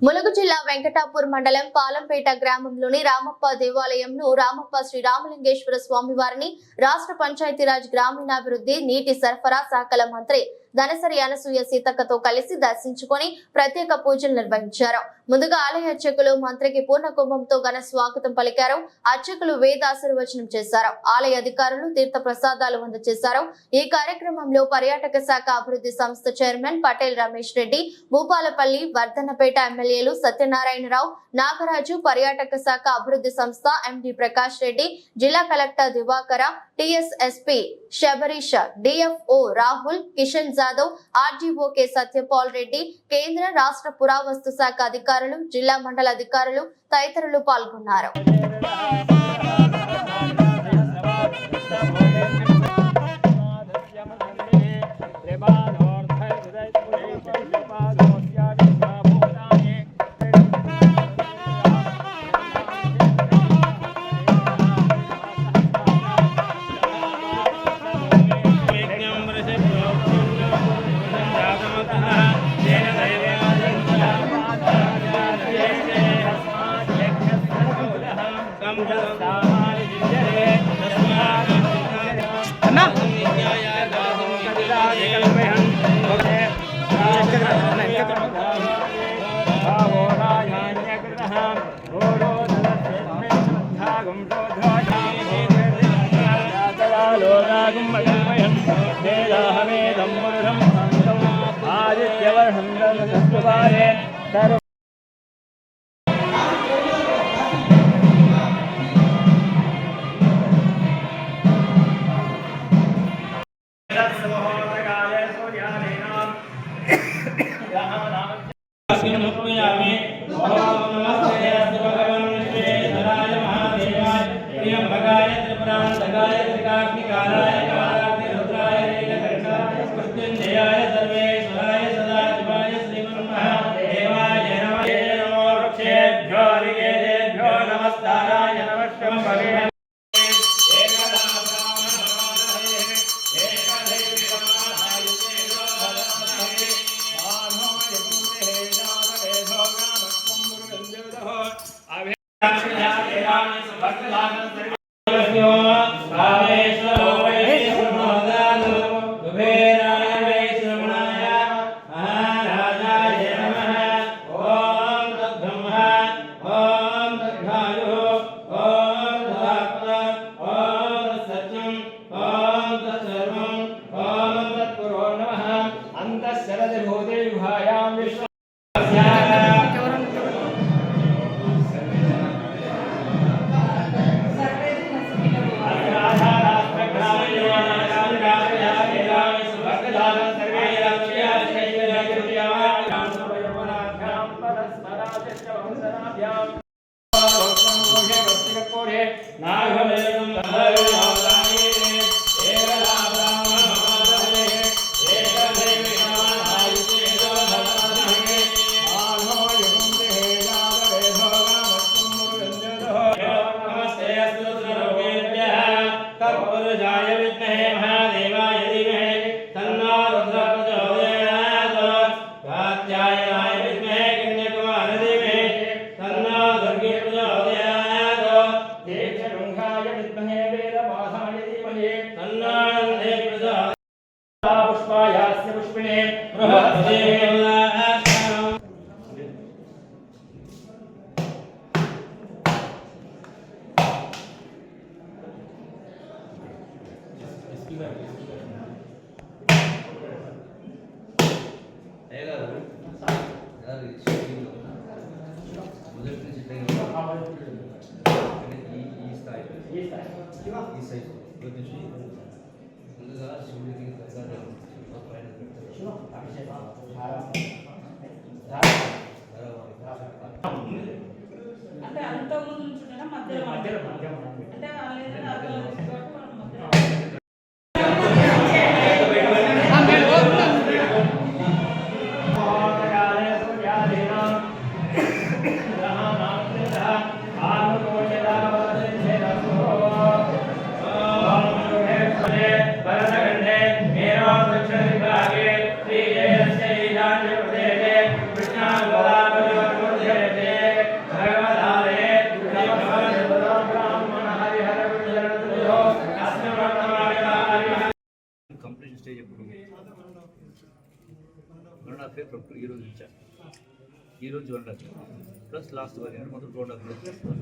ములుగు జిల్లా వెంకటాపూర్ మండలం పాలంపేట గ్రామంలోని రామప్ప దేవాలయంను రామప్ప శ్రీ రామలింగేశ్వర స్వామి వారిని రాష్ట్ర పంచాయతీరాజ్ గ్రామీణాభివృద్ధి నీటి సరఫరా శాఖల మంత్రి ధనసరి అనసూయ సీతక్కతో కలిసి దర్శించుకొని ప్రత్యేక పూజలు నిర్వహించారు. ముందుగా ఆలయ అర్చకులు మంత్రికి పూర్ణ కుంభంతో ఘన స్వాగతం పలికారు. అర్చకులు వేదాశీర్వచనం చేశారు. ఆలయ అధికారులు తీర్థ ప్రసాదాలు అందజేశారు. ఈ కార్యక్రమంలో పర్యాటక శాఖ అభివృద్ధి సంస్థ చైర్మన్ పటేల్ రమేష్ రెడ్డి, భూపాలపల్లి, వర్ధన్నపేట ఎమ్మెల్యేలు సత్యనారాయణరావు, నాగరాజు, పర్యాటక శాఖ అభివృద్ధి సంస్థ ఎండి ప్రకాష్ రెడ్డి, జిల్లా collector Diwakara, TSSP Shabarish, DFO Rahul, Kishan Jadhav, RDO K Satyapal Reddy, కేంద్ర రాష్ట్ర పురావస్తు శాఖ అధికారులు, జిల్లా మండల అధికారులు తదితరులు పాల్గొన్నారు. అంటే అంత ముందు నుంచి మధ్యలో అంటే दक्षिण विभागे श्री जय प्रदेशे कृष्णा गोदावरी స్టేజ్ ఎప్పుడు 1.5 ఇయర్ ఫ్రమ్ ఈ రోజు ఇచ్చా ఈ రోజు 1.5 ప్లస్ లాస్ట్ 1 ఇయర్ మొత్తం 2.5 ఇయర్స్ మరి